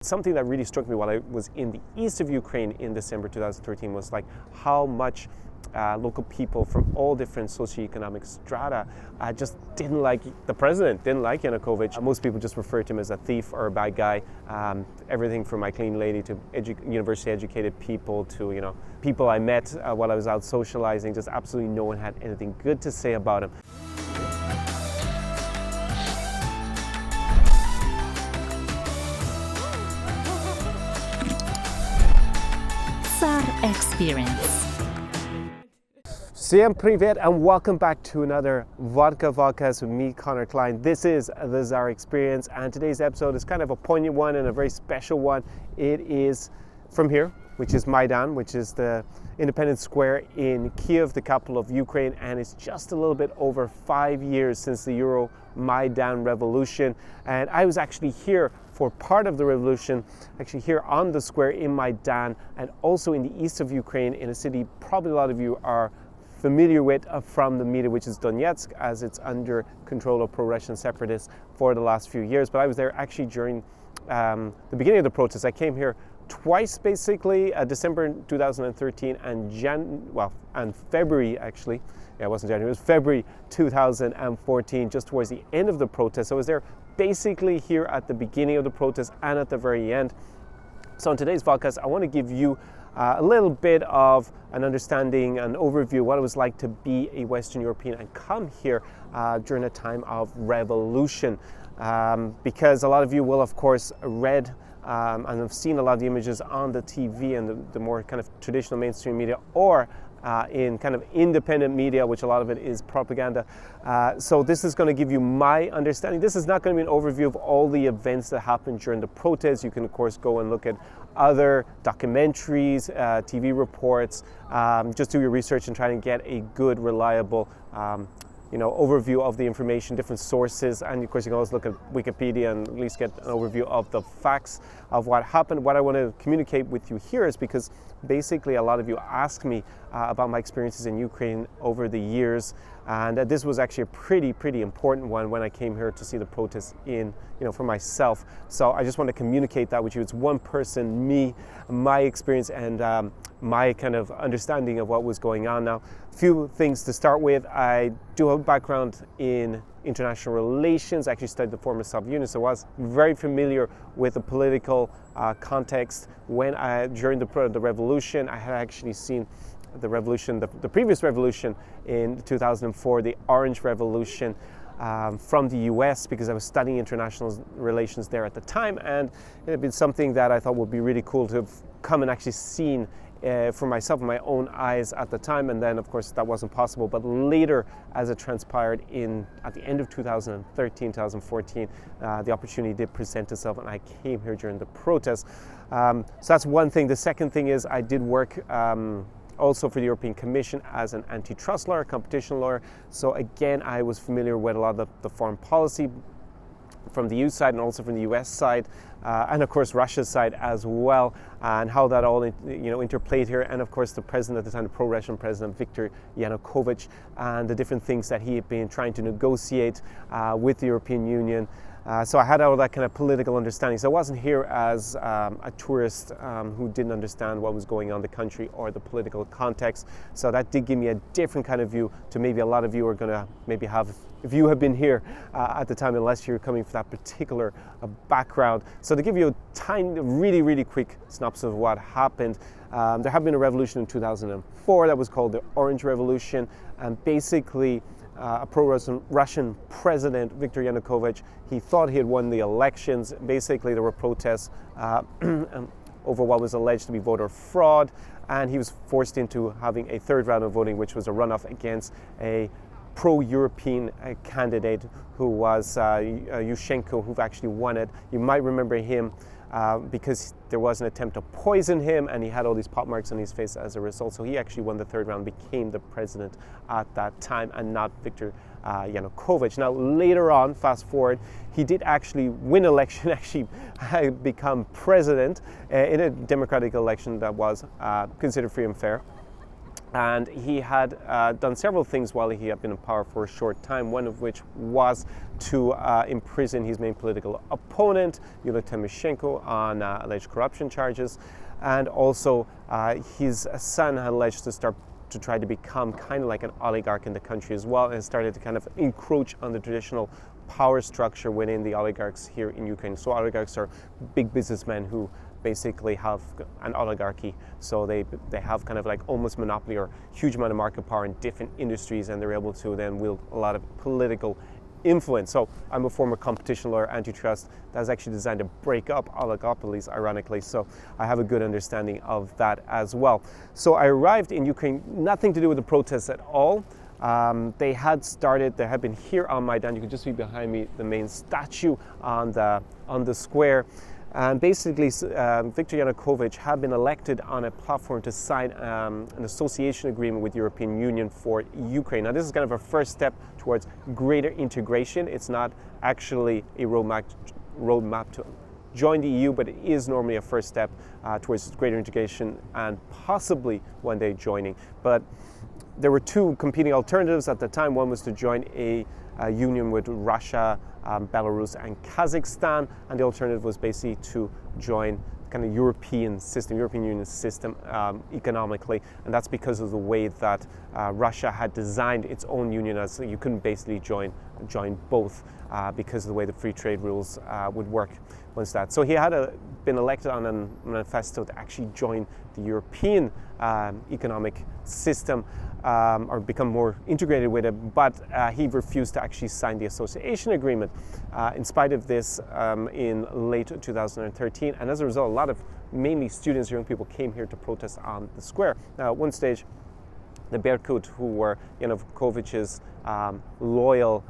Something that really struck me while I was in the east of Ukraine in December 2013 was like how much local people from all different socioeconomic strata just didn't like the president, didn't like Yanukovych. Most people just referred to him as a thief or a bad guy. Everything from my clean lady to university educated people to people I met while I was out socializing. Just absolutely no one had anything good to say about him. SAR Experience. Всем привет and welcome back to another Vodka Vodcast with me, Connor Klein. This is the SAR Experience, and today's episode is kind of a poignant one and a very special one. It is from here, which is Maidan, which is the independence square in Kiev, the capital of Ukraine, and it's just a little bit over 5 years since the Euromaidan revolution. And I was actually here for part of the revolution, actually here on the square in Maidan, and also in the east of Ukraine, in a city probably a lot of you are familiar with from the media, which is Donetsk, as it's under control of pro-Russian separatists for the last few years. But I was there actually during the beginning of the protest. I came here twice, basically, December 2013 and February, actually. Yeah, it wasn't January, it was February 2014, just towards the end of the protest. So I was there basically here at the beginning of the protest and at the very end. So in today's podcast, I want to give you a little bit of an understanding, an overview of what it was like to be a Western European and come here during a time of revolution. Because a lot of you will, of course, read and have seen a lot of the images on the TV and the more kind of traditional mainstream media, or in kind of independent media, which a lot of it is propaganda. So this is going to give you my understanding. This is not going to be an overview of all the events that happened during the protests. You can, of course, go and look at other documentaries, TV reports, just do your research and try to get a good, reliable overview of the information, different sources, and of course you can always look at Wikipedia and at least get an overview of the facts of what happened. What I want to communicate with you here is because basically a lot of you asked me about my experiences in Ukraine over the years, and this was actually a pretty important one when I came here to see the protests for myself. So I just want to communicate that with you. It's one person, me, my experience, and my kind of understanding of what was going on. Now, a few things to start with. I do have a background in international relations. I actually studied the former Soviet Union, so I was very familiar with the political context. During the revolution, I had actually seen the revolution, the previous revolution in 2004, the Orange Revolution, from the US, because I was studying international relations there at the time, and it had been something that I thought would be really cool to have come and actually seen for myself in my own eyes at the time. And then of course that wasn't possible, but later, as it transpired at the end of 2013, 2014, the opportunity did present itself and I came here during the protests. So that's one thing. The second thing is I did work also for the European Commission as an antitrust lawyer, competition lawyer. So again, I was familiar with a lot of the foreign policy from the EU side and also from the US side, and of course Russia's side as well, and how that all interplayed here. And of course the president at the time, the pro-Russian president Viktor Yanukovych, and the different things that he had been trying to negotiate with the European Union. So I had all that kind of political understanding. So I wasn't here as a tourist who didn't understand what was going on in the country or the political context. So that did give me a different kind of view to maybe a lot of you are going to maybe have, if you have been here at the time, unless you're coming from that particular background. So to give you a tiny, really quick synopsis of what happened, there had been a revolution in 2004 that was called the Orange Revolution, and basically a pro-Russian president, Viktor Yanukovych, he thought he had won the elections. Basically, there were protests over what was alleged to be voter fraud, and he was forced into having a third round of voting, which was a runoff against a pro-European candidate who was Yushchenko, who actually won it. You might remember him because there was an attempt to poison him, and he had all these pop marks on his face as a result. So he actually won the third round, became the president at that time, and not Viktor Yanukovych. Now later on, fast forward, he did actually win election, actually become president in a democratic election that was considered free and fair. And he had done several things while he had been in power for a short time, one of which was to imprison his main political opponent, Yulia Tymoshenko, on alleged corruption charges. And also his son had alleged to try to become kind of like an oligarch in the country as well, and started to kind of encroach on the traditional power structure within the oligarchs here in Ukraine. So oligarchs are big businessmen who basically have an oligarchy, so they have kind of like almost monopoly or huge amount of market power in different industries, and they're able to then wield a lot of political influence. So I'm a former competition lawyer, antitrust, that was actually designed to break up oligopolies, ironically, so I have a good understanding of that as well. So I arrived in Ukraine, nothing to do with the protests at all. They had been here on Maidan. You can just see behind me the main statue on the square. And basically, Viktor Yanukovych had been elected on a platform to sign an association agreement with the European Union for Ukraine. Now, this is kind of a first step towards greater integration. It's not actually a roadmap to join the EU, but it is normally a first step towards greater integration and possibly one day joining. But there were two competing alternatives at the time. One was to join a union with Russia, Belarus, and Kazakhstan, and the alternative was basically to join kind of European Union system economically, and that's because of the way that Russia had designed its own union, as you couldn't basically join both because of the way the free trade rules would work once that. So he had been elected on a manifesto to actually join the European economic system or become more integrated with it, but he refused to actually sign the association agreement. In spite of this, in late 2013, and as a result, a lot of mainly students, young people, came here to protest on the square. Now, at one stage, the Berkut, who were Yanukovych's loyal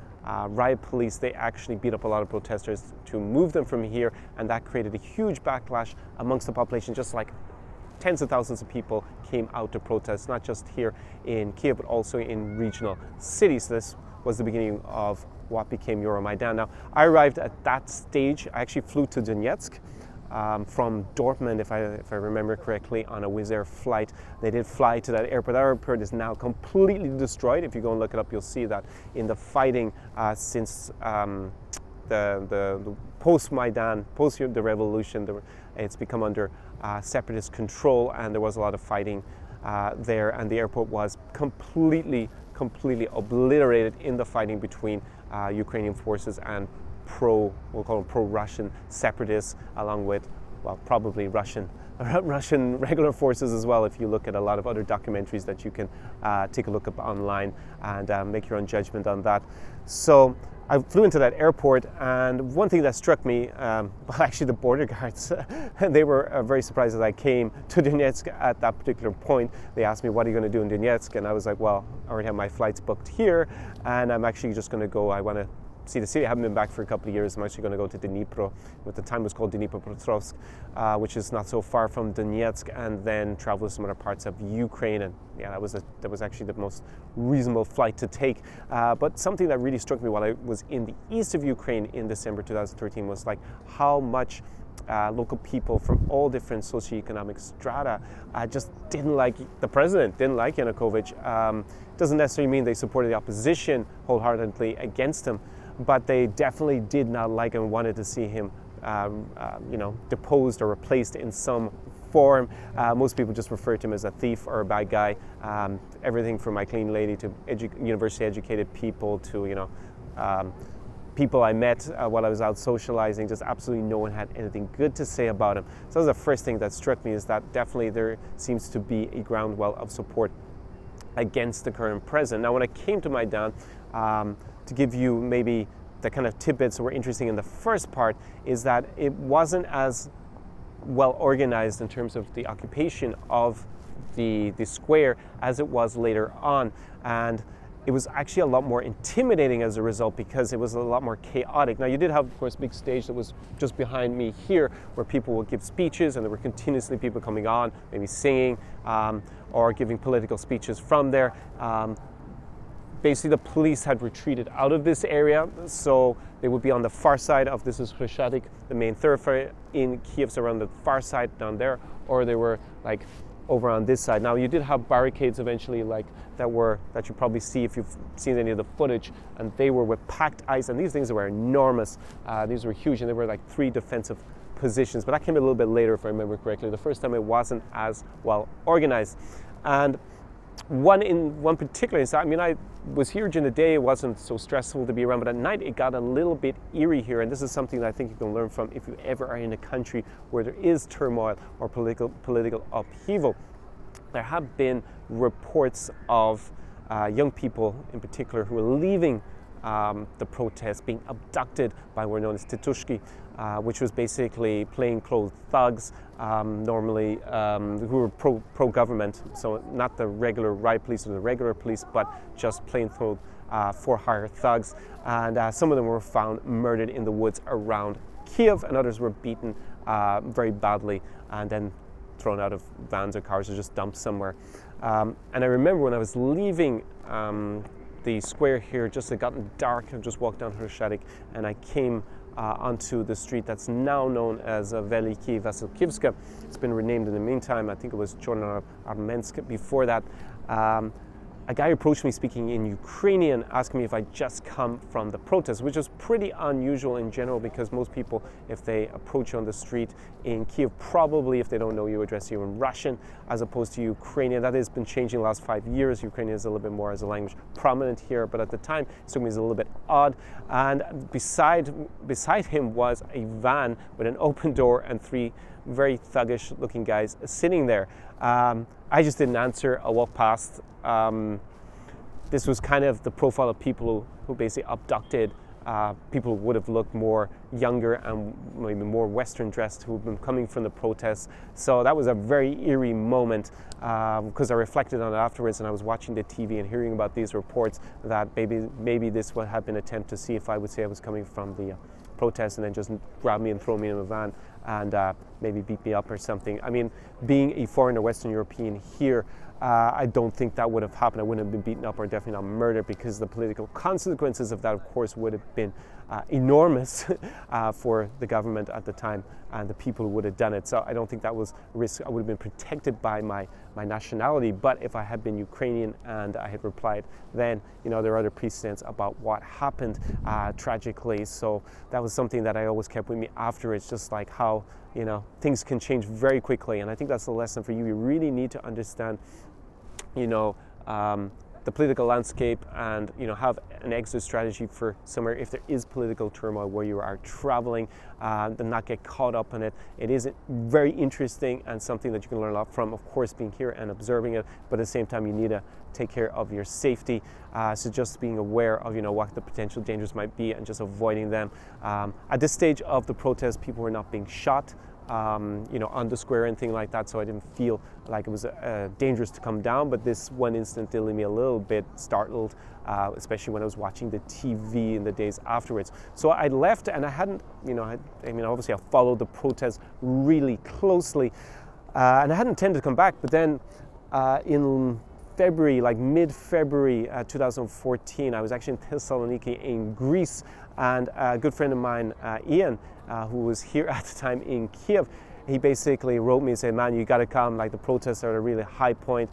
riot police, they actually beat up a lot of protesters to move them from here, and that created a huge backlash amongst the population. Just like tens of thousands of people came out to protest, not just here in Kiev, but also in regional cities. This was the beginning of what became Euromaidan. Now, I arrived at that stage. I actually flew to Donetsk from Dortmund, if I remember correctly, on a Wizz Air flight. They did fly to that airport. That airport is now completely destroyed. If you go and look it up, you'll see that in the fighting since the post-Maidan, post the revolution, it's become under separatist control, and there was a lot of fighting there, and the airport was completely obliterated in the fighting between Ukrainian forces and we'll call them pro-Russian separatists, along with, well, probably Russian regular forces as well, if you look at a lot of other documentaries that you can take a look up online and make your own judgment on that. So I flew into that airport, and one thing that struck me, well, actually the border guards, they were very surprised as I came to Donetsk at that particular point. They asked me, what are you going to do in Donetsk? And I was like, well, I already have my flights booked here, and I'm actually just going to go, I want to see the city. I haven't been back for a couple of years. I'm actually going to go to Dnipro, what at the time was called Dnipropetrovsk, which is not so far from Donetsk, and then travel to some other parts of Ukraine. And yeah, that was actually the most reasonable flight to take. But something that really struck me while I was in the east of Ukraine in December 2013 was like how much local people from all different socioeconomic strata just didn't like the president, didn't like Yanukovych. Doesn't necessarily mean they supported the opposition wholeheartedly against him, but they definitely did not like him, wanted to see him deposed or replaced in some form. Most people just refer to him as a thief or a bad guy. Everything from my clean lady to university educated people to people I met while I was out socializing. Just absolutely no one had anything good to say about him. So that was the first thing that struck me, is that definitely there seems to be a groundswell of support against the current president. Now, when I came to Maidan, to give you maybe the kind of tidbits that were interesting in the first part, is that it wasn't as well organized in terms of the occupation of the square as it was later on, and it was actually a lot more intimidating as a result, because it was a lot more chaotic. Now, you did have, of course, a big stage that was just behind me here, where people would give speeches, and there were continuously people coming on, maybe singing or giving political speeches from there. Basically, the police had retreated out of this area, so they would be on the far side of, this is Khreshchatyk, the main thoroughfare in Kiev, so around the far side down there, or they were like over on this side. Now you did have barricades eventually, like that you probably see if you've seen any of the footage, and they were with packed ice, and these things were enormous. These were huge, and they were like 3 defensive positions. But that came a little bit later, if I remember correctly. The first time it wasn't as well organized. And one particular instance, I mean, I was here during the day, it wasn't so stressful to be around, but at night it got a little bit eerie here, and this is something that I think you can learn from if you ever are in a country where there is turmoil or political upheaval. There have been reports of young people in particular who are leaving the protests being abducted by what were known as titushki, which was basically plainclothes thugs, normally who were pro-government, so not the regular riot police or the regular police, but just plainclothes for-hire thugs. And some of them were found murdered in the woods around Kiev, and others were beaten very badly and then thrown out of vans or cars or just dumped somewhere. And I remember when I was leaving the square here, just had gotten dark. I just walked down Hrushevik, and I came onto the street that's now known as Veliki Vasilkivska. It's been renamed in the meantime. I think it was Chorno Armensk before that. A guy approached me speaking in Ukrainian, asking me if I'd just come from the protest, which was pretty unusual in general, because most people, if they approach you on the street in Kiev, probably, if they don't know you, address you in Russian as opposed to Ukrainian. That has been changing the last 5 years. Ukrainian is a little bit more as a language prominent here, but at the time it struck me as a little bit odd. And beside him was a van with an open door and 3 very thuggish looking guys sitting there. I just didn't answer. I walked past. This was kind of the profile of people who basically abducted people who would have looked more younger and maybe more Western dressed, who've been coming from the protests. So that was a very eerie moment, because I reflected on it afterwards, and I was watching the TV and hearing about these reports that maybe this would have been an attempt to see if I would say I was coming from the protest, and then just grab me and throw me in a van and maybe beat me up or something. I mean, being a foreigner, Western European here, I don't think that would have happened. I wouldn't have been beaten up or definitely not murdered, because the political consequences of that, of course, would have been enormous for the government at the time and the people who would have done it. So I don't think that was a risk. I would have been protected by my nationality. But if I had been Ukrainian and I had replied, then, you know, there are other precedents about what happened tragically. So that was something that I always kept with me afterwards, just like how, you know, things can change very quickly. And I think that's the lesson for you. You really need to understand, you know, the political landscape, and, you know, have an exit strategy for somewhere if there is political turmoil where you are traveling, and not get caught up in it. It is very interesting and something that you can learn a lot from, of course, being here and observing it, but at the same time you need to take care of your safety. So just being aware of, you know, what the potential dangers might be and just avoiding them. At this stage of the protest, people were not being shot, you know, on the square or anything like that, so I didn't feel like it was dangerous to come down. But this one incident did leave me a little bit startled, especially when I was watching the TV in the days afterwards. So I left, and I hadn't, you know, I mean, obviously I followed the protest really closely, and I hadn't intended to come back. But then in February, like mid-February 2014, I was actually in Thessaloniki in Greece, and a good friend of mine, Ian, who was here at the time in Kiev, he basically wrote me and said, man, you got to come, like the protests are at a really high point,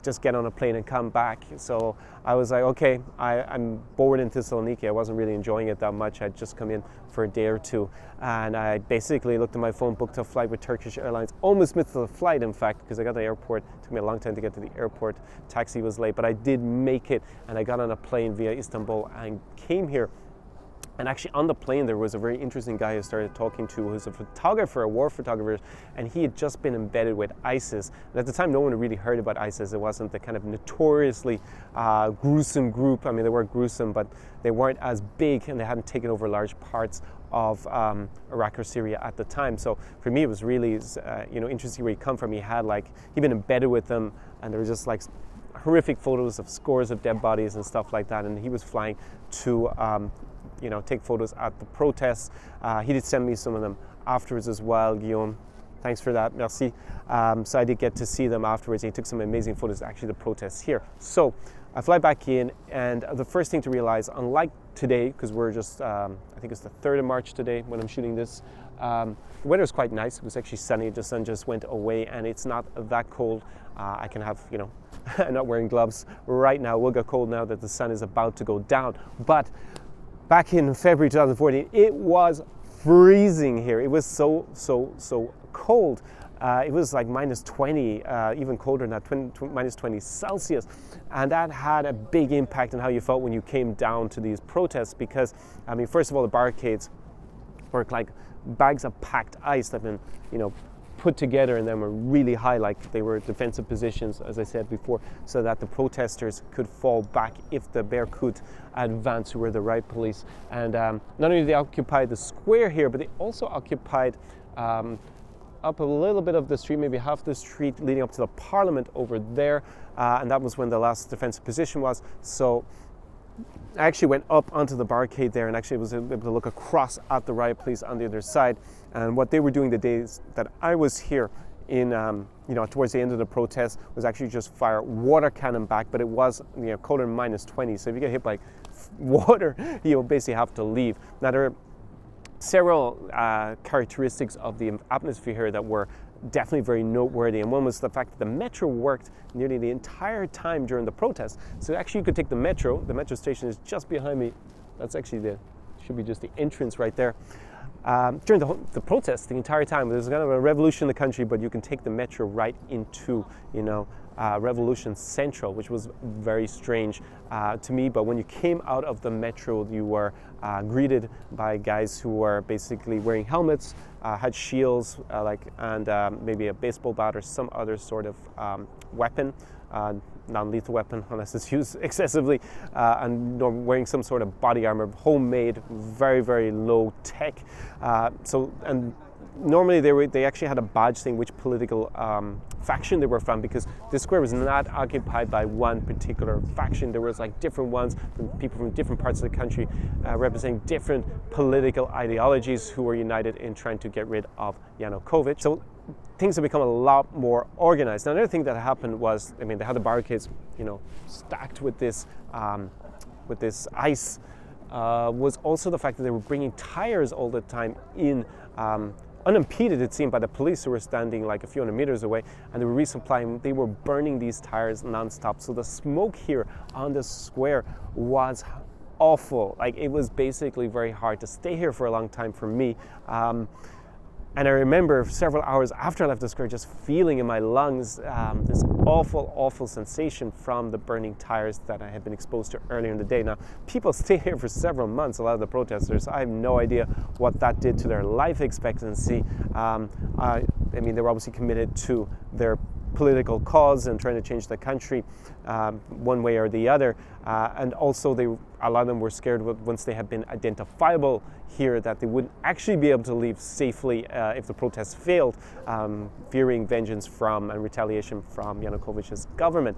just get on a plane and come back. So I was like, okay, I'm bored in Thessaloniki. I wasn't really enjoying it that much. I'd just come in for a day or two, and I basically looked at my phone, booked a flight with Turkish Airlines, almost missed the flight, in fact, because I got to the airport. It took me a long time to get to the airport. Taxi was late, but I did make it, and I got on a plane via Istanbul and came here. And actually on the plane there was a very interesting guy I started talking to, who's a photographer, a war photographer, and he had just been embedded with ISIS. And at the time no one had really heard about ISIS. It wasn't the kind of notoriously gruesome group. I mean, they were gruesome, but they weren't as big, and they hadn't taken over large parts of Iraq or Syria at the time. So for me it was really you know, interesting where he come from. He'd been embedded with them, and there were just like horrific photos of scores of dead bodies and stuff like that, and he was flying to you know, take photos at the protests. He did send me some of them afterwards as well, Guillaume. Thanks for that, merci. So I did get to see them afterwards. He took some amazing photos, actually, the protests here. So I fly back in, and the first thing to realize, unlike today, because we're just, I think it's the 3rd of March today when I'm shooting this, The weather was quite nice. It was actually sunny. The sun just went away, and it's not that cold. I can have, I'm not wearing gloves right now. It will get cold now that the sun is about to go down. But back in February 2014, it was freezing here. It was so cold. It was like minus 20, even colder than that, minus 20 Celsius. And that had a big impact on how you felt when you came down to these protests because, first of all, the barricades were like bags of packed ice that have been, put together and then were really high, like they were defensive positions, as I said before, so that the protesters could fall back if the Berkut advance, who were the riot police. And not only did they occupy the square here, but they also occupied up a little bit of the street, maybe half the street leading up to the parliament over there, and that was when the last defensive position was. So I actually went up onto the barricade there and actually was able to look across at the riot police on the other side. And what they were doing the days that I was here in, towards the end of the protest was actually just fire water cannon back, but it was, colder than minus 20. So if you get hit by water, you'll basically have to leave. Now there are several characteristics of the atmosphere here that were definitely very noteworthy, and one was the fact that the metro worked nearly the entire time during the protest. So actually you could take the metro station is just behind me. That's actually should be just the entrance right there. During the protest, the entire time, there's kind of a revolution in the country, but you can take the metro right into, Revolution Central, which was very strange to me. But when you came out of the metro, you were greeted by guys who were basically wearing helmets, had shields, and maybe a baseball bat or some other sort of weapon. Non-lethal weapon unless it's used excessively, and wearing some sort of body armor, homemade, very, very low tech. And normally they actually had a badge saying which political faction they were from, because this square was not occupied by one particular faction. There was like different ones from people from different parts of the country representing different political ideologies who were united in trying to get rid of Yanukovych. So things have become a lot more organized. Now, another thing that happened was, they had the barricades, stacked with this ice. Was also the fact that they were bringing tires all the time in, unimpeded, it seemed, by the police who were standing like a few hundred meters away, and they were resupplying. They were burning these tires nonstop. So the smoke here on the square was awful. Like, it was basically very hard to stay here for a long time for me. And I remember several hours after I left the square just feeling in my lungs this awful sensation from the burning tires that I had been exposed to earlier in the day. Now, people stay here for several months, a lot of the protesters. I have no idea what that did to their life expectancy. They were obviously committed to their political cause and trying to change the country one way or the other. And also a lot of them were scared once they had been identifiable here that they wouldn't actually be able to leave safely if the protests failed, fearing vengeance from and retaliation from Yanukovych's government.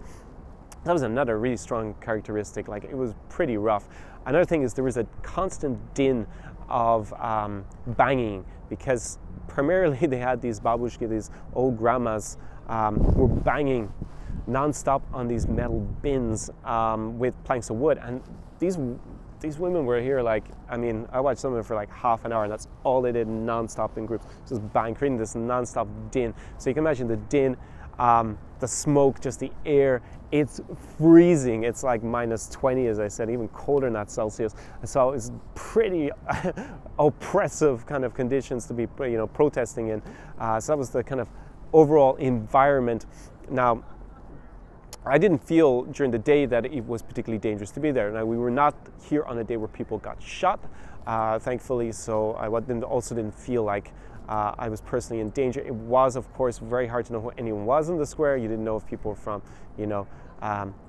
That was another really strong characteristic. Like, it was pretty rough. Another thing is there was a constant din of banging, because primarily they had these babushki, these old grandmas, were banging non-stop on these metal bins with planks of wood. And these women were here I watched some of them for like half an hour, and that's all they did non-stop in groups, just bang, creating this non-stop din. So you can imagine the din, the smoke, just the air. It's freezing. It's like minus 20, as I said, even colder than that Celsius. So it's pretty oppressive kind of conditions to be, protesting in. So that was the kind of overall environment. Now, I didn't feel during the day that it was particularly dangerous to be there. Now, we were not here on a day where people got shot, thankfully, so I also didn't feel like I was personally in danger. It was, of course, very hard to know who anyone was in the square. You didn't know if people were from,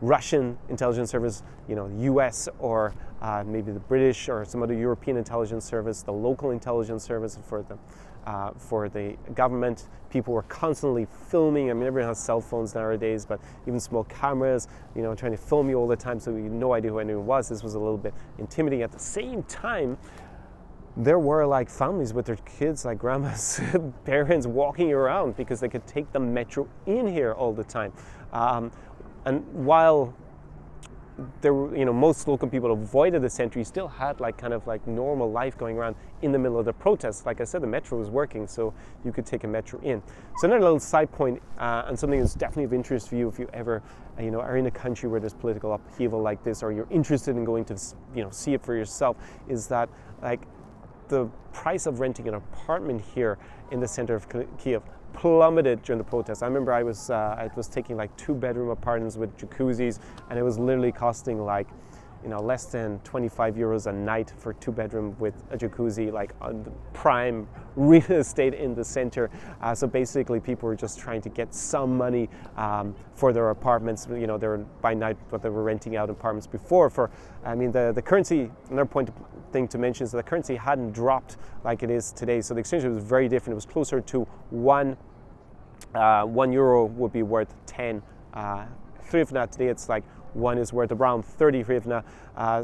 Russian intelligence service, US, or maybe the British or some other European intelligence service, the local intelligence service for the government. People were constantly filming. Everyone has cell phones nowadays, but even small cameras, trying to film you all the time, so you had no idea who anyone was. This was a little bit intimidating. At the same time, there were like families with their kids, like grandmas, parents walking around because they could take the metro in here all the time. And while there were, most local people avoided the center. You still had kind of normal life going around in the middle of the protests. Like I said, the metro was working, so you could take a metro in. So another little side point, and something that's definitely of interest for you if you ever, are in a country where there's political upheaval like this, or you're interested in going to, see it for yourself, is that the price of renting an apartment here in the center of Kiev plummeted during the protests. I remember I was taking 2-bedroom apartments with jacuzzis, and it was literally costing less than 25 euros a night for 2-bedroom with a jacuzzi, on the prime real estate in the center. So basically people were just trying to get some money for their apartments. They were by night, but they were renting out apartments before. The currency, another thing to mention is that the currency hadn't dropped like it is today. So the exchange rate was very different. It was closer to €1 would be worth 10 hryvnia. Today it's one is worth around 30 hryvnia.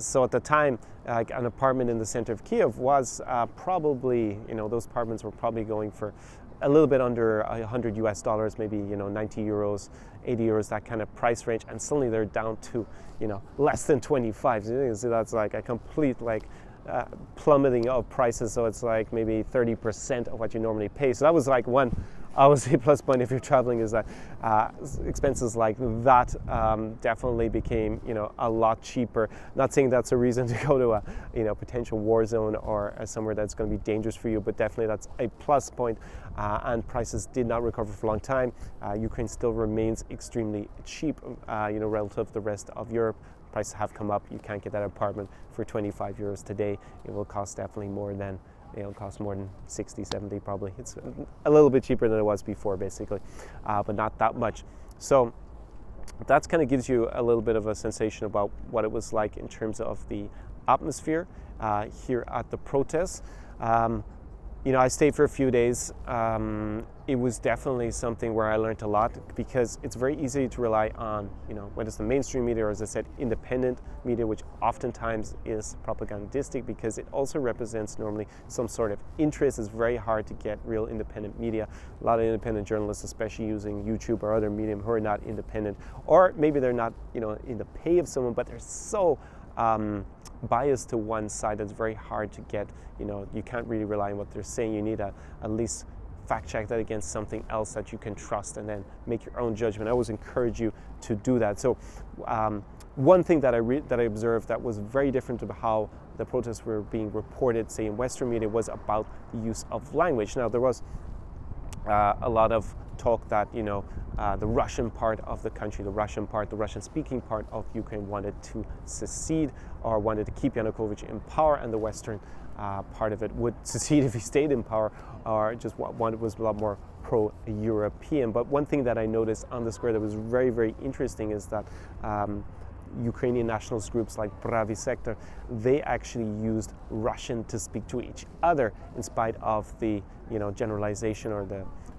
So at the time, an apartment in the center of Kiev was probably, those apartments were probably going for a little bit under $100, maybe 90 euros, 80 euros, that kind of price range, and suddenly they're down to less than 25. So that's a complete plummeting of prices. So it's maybe 30% of what you normally pay. So that was one obviously plus point if you're traveling, is that expenses like that definitely became a lot cheaper. Not saying that's a reason to go to a potential war zone or somewhere that's going to be dangerous for you, but definitely that's a plus point. And prices did not recover for a long time. Ukraine still remains extremely cheap, relative to the rest of Europe. Prices have come up. You can't get that apartment for 25 euros today. It will cost definitely more than. It'll cost more than 60, 70 probably. It's a little bit cheaper than it was before, basically, but not that much. So that kind of gives you a little bit of a sensation about what it was like in terms of the atmosphere here at the protests. I stayed for a few days. It was definitely something where I learned a lot, because it's very easy to rely on, whether it's the mainstream media or, as I said, independent media, which oftentimes is propagandistic because it also represents normally some sort of interest. It's very hard to get real independent media. A lot of independent journalists, especially using YouTube or other medium, who are not independent, or maybe they're not, in the pay of someone, but they're so biased to one side that's very hard to get. You can't really rely on what they're saying. You need to at least fact check that against something else that you can trust, and then make your own judgment. I always encourage you to do that. So one thing that I observed that was very different to how the protests were being reported, say in Western media, was about the use of language. Now, there was a lot of talk that the Russian part of the country, the Russian-speaking part of Ukraine wanted to secede, or wanted to keep Yanukovych in power, and the Western part of it would secede if he stayed in power, or just one was a lot more pro-European. But one thing that I noticed on the square that was very, very interesting is that Ukrainian nationalist groups like Pravy Sector, they actually used Russian to speak to each other, in spite of the generalization or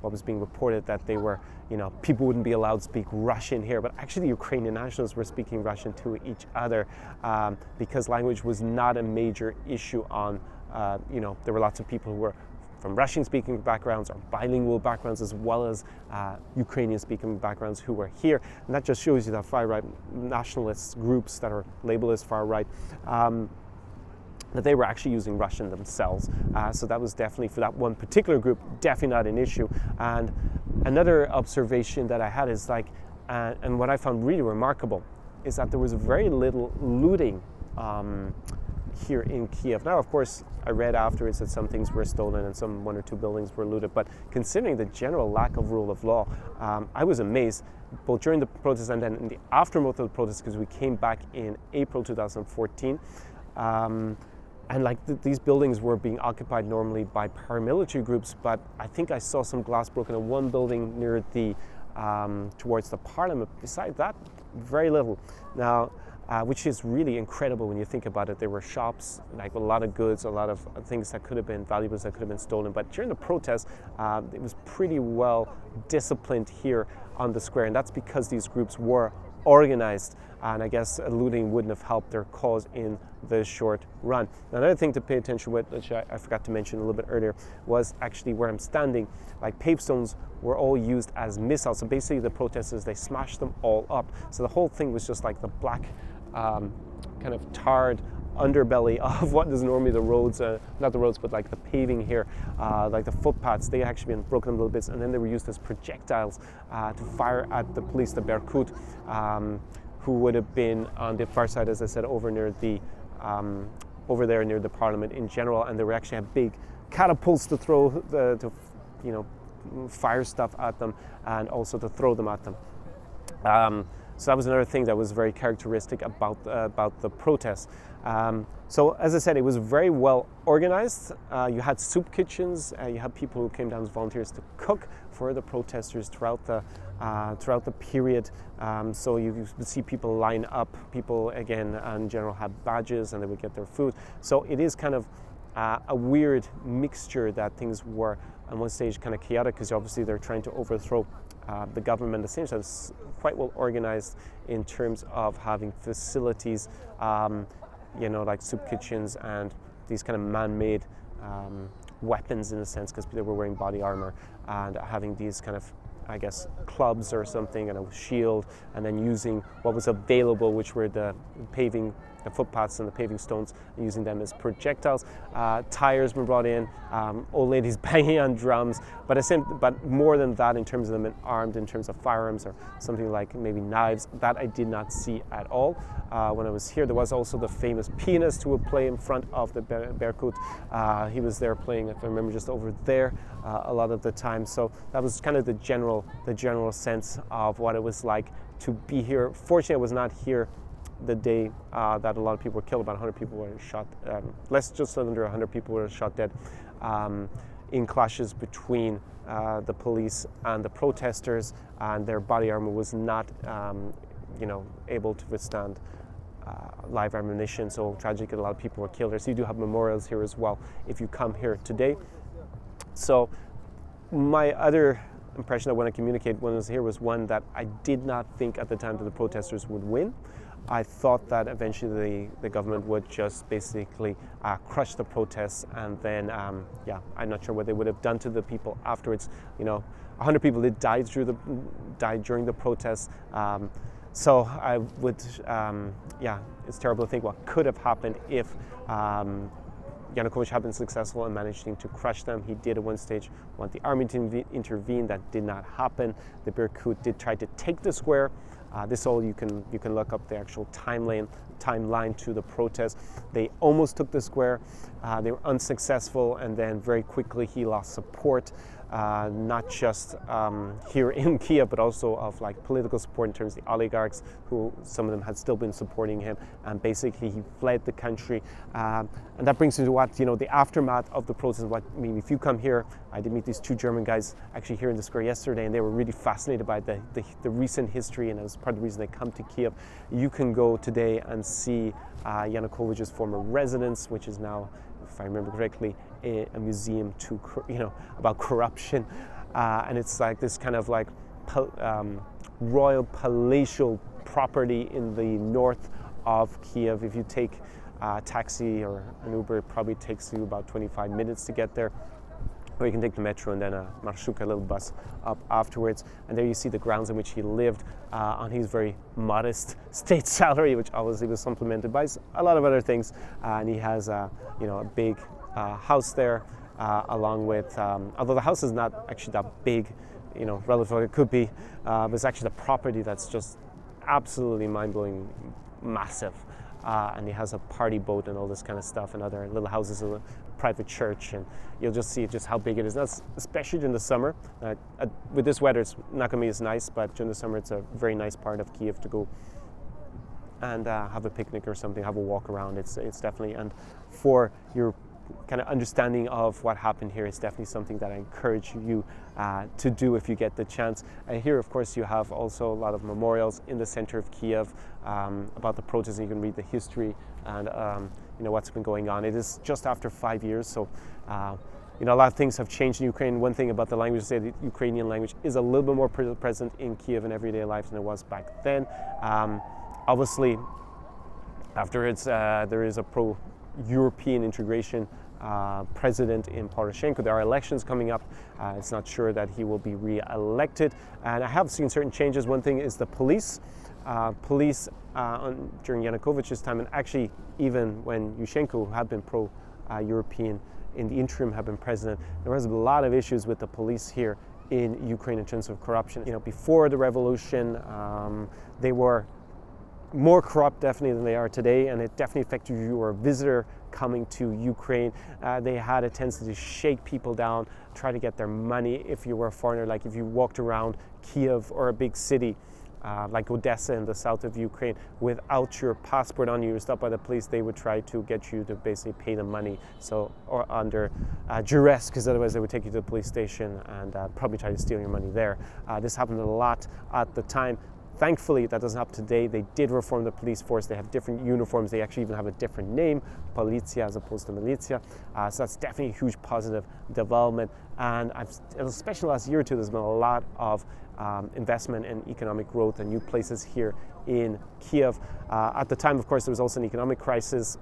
what was being reported that they were, people wouldn't be allowed to speak Russian here. But actually, Ukrainian nationalists were speaking Russian to each other, because language was not a major issue on, there were lots of people who were from Russian-speaking backgrounds or bilingual backgrounds, as well as Ukrainian-speaking backgrounds who were here. And that just shows you that far-right nationalist groups that are labeled as far-right, that they were actually using Russian themselves. So that was definitely, for that one particular group, definitely not an issue. And another observation that I had is and what I found really remarkable, is that there was very little looting here in Kiev. Now, of course, I read afterwards that some things were stolen and some 1 or 2 buildings were looted, but considering the general lack of rule of law, I was amazed, both during the protests and then in the aftermath of the protests, because we came back in April 2014, and these buildings were being occupied normally by paramilitary groups, but I think I saw some glass broken in one building near the towards the parliament. Besides that, very little. Now, which is really incredible when you think about it. There were shops, a lot of goods, a lot of things that could have been valuables that could have been stolen. But during the protests, it was pretty well disciplined here on the square, and that's because these groups were organized, and I guess looting wouldn't have helped their cause in the short run. Another thing to pay attention with, which I forgot to mention a little bit earlier, was actually where I'm standing. Pavestones were all used as missiles. So basically the protesters, they smashed them all up. So the whole thing was just the black kind of tarred underbelly of what is normally the roads, not the roads, but like the paving here, like the footpaths. They actually been broken in little bits, and then they were used as projectiles to fire at the police, the Berkut, who would have been on the far side, as I said, over near the over there near the Parliament in general, and they were actually had big catapults to throw fire stuff at them, and also to throw them at them. So that was another thing that was very characteristic about the protests. So as I said, it was very well organized. You had soup kitchens. You had people who came down as volunteers to cook for the protesters throughout the period. So you would see people line up. People, again, in general, had badges and they would get their food. So it is kind of a weird mixture that things were, at one stage, kind of chaotic, because obviously they're trying to overthrow the government. At the same time, it's quite well organized in terms of having facilities, like soup kitchens and these kind of man-made weapons, in a sense, because they were wearing body armor, and having these kind of, I guess, clubs or something, and a shield, and then using what was available, which were the footpaths and the paving stones, and using them as projectiles. Tires were brought in, old ladies banging on drums, but more than that, in terms of them armed, in terms of firearms or something like maybe knives, that I did not see at all when I was here. There was also the famous pianist who would play in front of the Berkut. He was there playing, if I remember, just over there a lot of the time. So that was kind of the general sense of what it was like to be here. Fortunately, I was not here the day that a lot of people were killed. About 100 people were shot, just under 100 people were shot dead in clashes between the police and the protesters, and their body armor was not able to withstand live ammunition. So tragically, a lot of people were killed. So you do have memorials here as well if you come here today. So my other impression I want to communicate when I was here was one that I did not think at the time that the protesters would win. I thought that eventually the government would just basically crush the protests, and then, I'm not sure what they would have done to the people afterwards. 100 people did die during the protests. So I would, it's terrible to think what could have happened if Yanukovych had been successful in managing to crush them. He did at one stage want the army to intervene. That did not happen. The Berkut did try to take the square. This all you can look up the actual timeline to the protest. They almost took the square. They were unsuccessful, and then very quickly he lost support, not just here in Kiev, but also of like political support in terms of the oligarchs, who some of them had still been supporting him, and basically he fled the country. And that brings me to what, the aftermath of the protest. If you come here, I did meet these two German guys actually here in the square yesterday, and they were really fascinated by the recent history, and it was part of the reason they come to Kiev. You can go today and see Yanukovych's former residence, which is now, if I remember correctly, a museum about corruption, and it's like this kind of like royal palatial property in the north of Kiev. If you take a taxi or an Uber, it probably takes you about 25 minutes to get there. Or you can take the metro and then a Marshuka, a little bus up afterwards. And there you see the grounds in which he lived on his very modest state salary, which obviously was supplemented by a lot of other things. And he has a big house there, along with, although the house is not actually that big, relative to what it could be, but it's actually the property that's just absolutely mind-blowing, massive. And he has a party boat and all this kind of stuff, and other little houses, a private church, and you'll just see just how big it is. That's especially during the summer. With this weather, it's not going to be as nice, but during the summer, it's a very nice part of Kiev to go and have a picnic or something, have a walk around. It's definitely, and for your kind of understanding of what happened here, it's definitely something that I encourage you to do if you get the chance. Here, of course, you have also a lot of memorials in the center of Kiev about the protests, and you can read the history and what's been going on. It is just after 5 years, so a lot of things have changed in Ukraine. One thing about the language, the Ukrainian language is a little bit more present in Kiev in everyday life than it was back then. Obviously, afterwards, there is a pro-European integration president in Poroshenko. There are elections coming up. It's not sure that he will be re-elected. And I have seen certain changes. One thing is the police. Police during Yanukovych's time, and actually even when Yushchenko, who had been pro-European in the interim, had been president, there was a lot of issues with the police here in Ukraine in terms of corruption. Before the revolution, they were more corrupt definitely than they are today, and it definitely affected you. You were a visitor coming to Ukraine. They had a tendency to shake people down, try to get their money if you were a foreigner. Like if you walked around Kiev or a big city like Odessa in the south of Ukraine without your passport on you, you're stopped by the police, they would try to get you to basically pay them money, or under duress, because otherwise they would take you to the police station and probably try to steal your money there. This happened a lot at the time. Thankfully, that doesn't happen today. They did reform the police force. They have different uniforms. They actually even have a different name, Policja as opposed to Militia. So that's definitely a huge positive development. And especially the last year or two, there's been a lot of investment in economic growth and new places here in Kiev. At the time, of course, there was also an economic crisis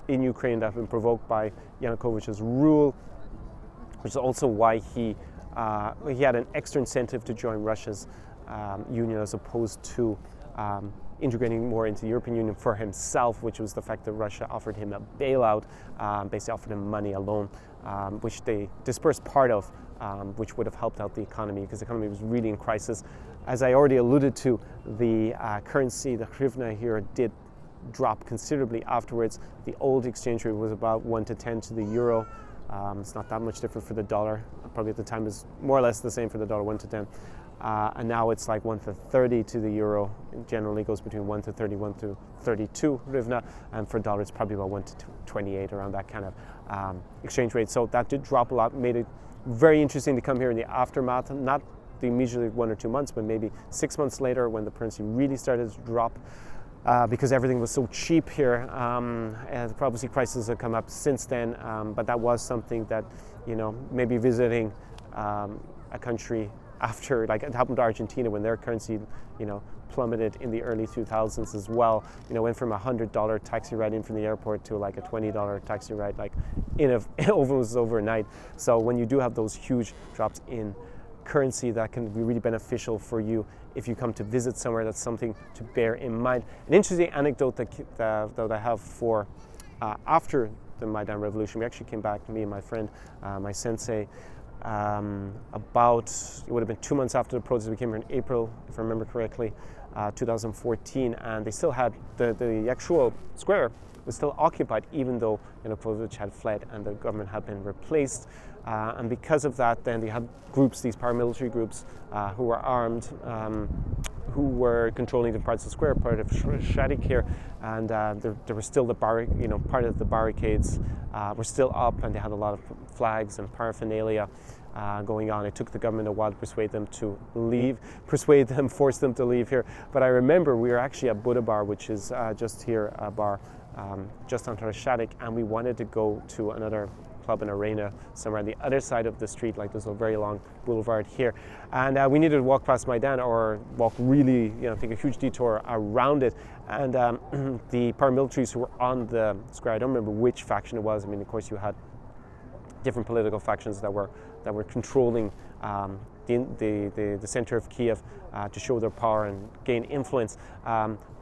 in Ukraine that had been provoked by Yanukovych's rule, which is also why he had an extra incentive to join Russia's union as opposed to integrating more into the European Union for himself, which was the fact that Russia offered him a bailout, basically offered him money, a loan, which they dispersed part of, which would have helped out the economy, because the economy was really in crisis. As I already alluded to, the currency, the hryvnia here, did drop considerably afterwards. The old exchange rate was about 1 to 10 to the euro. It's not that much different for the dollar. Probably at the time it was more or less the same for the dollar, 1 to 10. And now it's like 1 to 30 to the euro. It generally goes between 1 to 30, 1 to 32 hryvnia, and for dollar it's probably about 1 to 28, around that kind of exchange rate. So that did drop a lot, made it very interesting to come here in the aftermath, not the immediately 1 or 2 months, but maybe 6 months later when the currency really started to drop, because everything was so cheap here. And obviously prices have come up since then, but that was something that, maybe visiting a country after, like it happened to Argentina when their currency, plummeted in the early 2000s as well. Went from a $100 taxi ride in from the airport to like a $20 taxi ride, like almost overnight. So when you do have those huge drops in currency, that can be really beneficial for you if you come to visit somewhere. That's something to bear in mind. An interesting anecdote that I have for after the Maidan Revolution, we actually came back, me and my friend, my sensei, about, it would have been 2 months after the protest. We came here in April, if I remember correctly, 2014, and they still had the actual square was still occupied, even though Yanukovych had fled and the government had been replaced. And because of that, then they had groups, these paramilitary groups, who were armed, who were controlling the parts of the square, part of Shadik here, and there were still part of the barricades were still up, and they had a lot of flags and paraphernalia going on. It took the government a while to persuade them to leave, force them to leave here. But I remember we were actually at Buda Bar, which is just here, a bar just on Shadik, and we wanted to go to another club and arena somewhere on the other side of the street, like there's a very long boulevard here, and we needed to walk past Maidan or walk really, take a huge detour around it. And the paramilitaries who were on the square, I don't remember which faction it was. I mean, of course, you had different political factions that were controlling the center of Kiev to show their power and gain influence.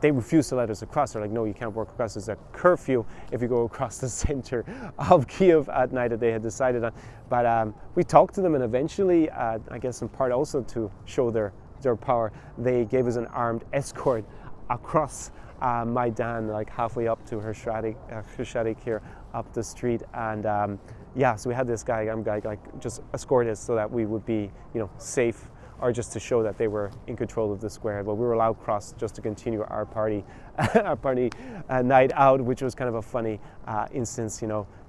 They refused to let us across. They're like, no, you can't walk across. There's a curfew if you go across the center of Kiev at night, that they had decided on. But we talked to them, and eventually, I guess in part also to show their power, they gave us an armed escort across Maidan, like halfway up to Hryvnia here, up the street. And so we had this guy like just escort us so that we would be, safe, or just to show that they were in control of the square. But we were allowed across just to continue our party, night out, which was kind of a funny instance,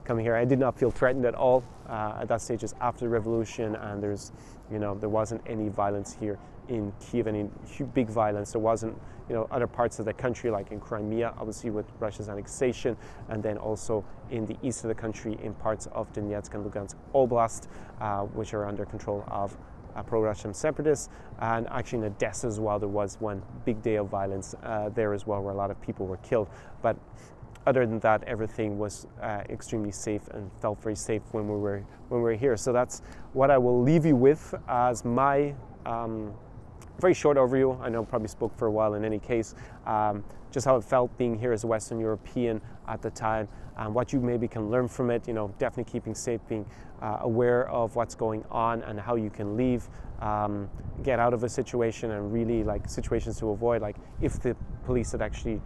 coming here. I did not feel threatened at all at that stage. Just after the revolution, and there wasn't any violence here in Kiev, any big violence. There wasn't, other parts of the country, like in Crimea, obviously with Russia's annexation, and then also in the east of the country, in parts of Donetsk and Lugansk Oblast, which are under control of pro-Russian separatists. And actually in Odessa as well, there was one big day of violence there as well, where a lot of people were killed. But other than that, everything was extremely safe and felt very safe when we were here. So that's what I will leave you with as my very short overview. I know I probably spoke for a while in any case. Just how it felt being here as a Western European at the time, and what you maybe can learn from it. Definitely keeping safe, being aware of what's going on and how you can leave, get out of a situation, and really like situations to avoid. Like if the police had actually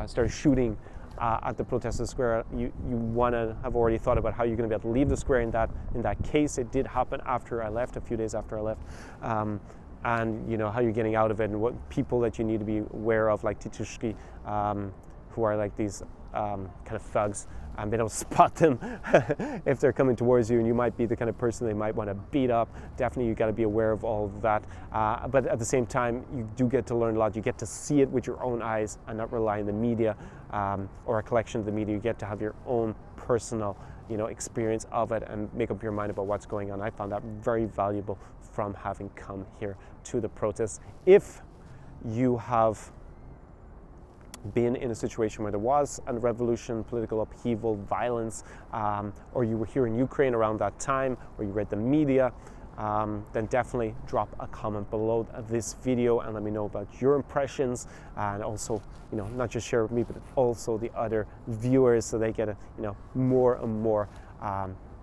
started shooting at the protester square, you want to have already thought about how you're going to be able to leave the square. In that case, it did happen after I left, a few days after I left. And how you're getting out of it, and what people that you need to be aware of, like Titushki, who are like these kind of thugs, and being able to spot them if they're coming towards you, and you might be the kind of person they might want to beat up. Definitely, you got to be aware of all of that. But at the same time, you do get to learn a lot. You get to see it with your own eyes and not rely on the media or a collection of the media. You get to have your own personal experience of it and make up your mind about what's going on. I found that very valuable from having come here to the protests. If you have been in a situation where there was a revolution, political upheaval, violence, or you were here in Ukraine around that time, or you read the media, then definitely drop a comment below this video and let me know about your impressions, and also not just share with me but also the other viewers, so they get a more and more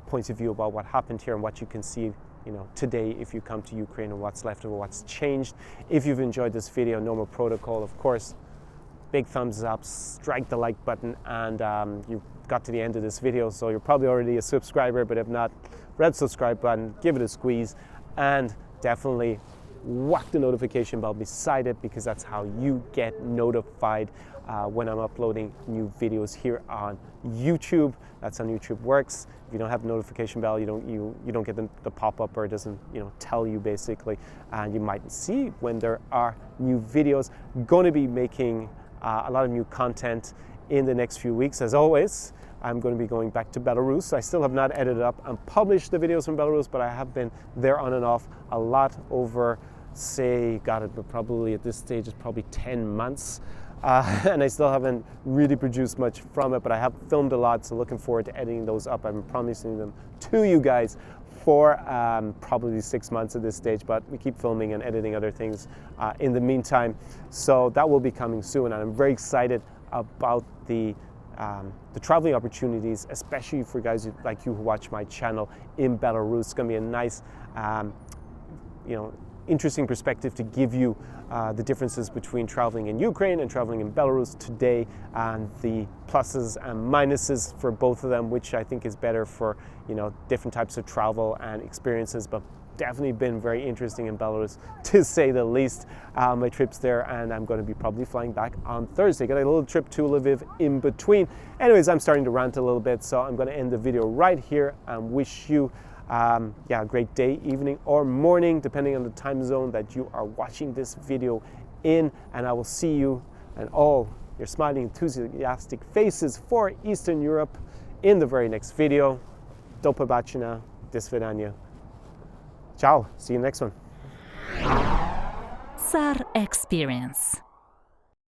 points of view about what happened here and what you can see today if you come to Ukraine, and what's left of it, what's changed. If you've enjoyed this video, normal protocol, of course, big thumbs up, strike the like button, and you got to the end of this video, so you're probably already a subscriber, but if not, red subscribe button, give it a squeeze, and definitely whack the notification bell beside it, because that's how you get notified when I'm uploading new videos here on YouTube. That's how YouTube works. If you don't have the notification bell, you don't get the pop-up, or it doesn't tell you basically, and you might see when there are new videos. Going to be making a lot of new content in the next few weeks. As always, I'm going to be going back to Belarus. I still have not edited up and published the videos from Belarus, but I have been there on and off a lot over, probably at this stage it's probably 10 months. And I still haven't really produced much from it, but I have filmed a lot, so looking forward to editing those up. I'm promising them to you guys for probably 6 months at this stage, but we keep filming and editing other things in the meantime. So that will be coming soon, and I'm very excited about the traveling opportunities, especially for guys like you who watch my channel in Belarus. It's going to be a nice, interesting perspective to give you the differences between traveling in Ukraine and traveling in Belarus today, and the pluses and minuses for both of them, which I think is better for different types of travel and experiences. But definitely been very interesting in Belarus, to say the least. My trips there, and I'm going to be probably flying back on Thursday. Got a little trip to Lviv in between. Anyways, I'm starting to rant a little bit, so I'm going to end the video right here and wish you a great day, evening, or morning, depending on the time zone that you are watching this video in. And I will see you and all your smiling, enthusiastic faces for Eastern Europe in the very next video. Do pobачення, до свидання. Ciao, see you next one. SAR Experience.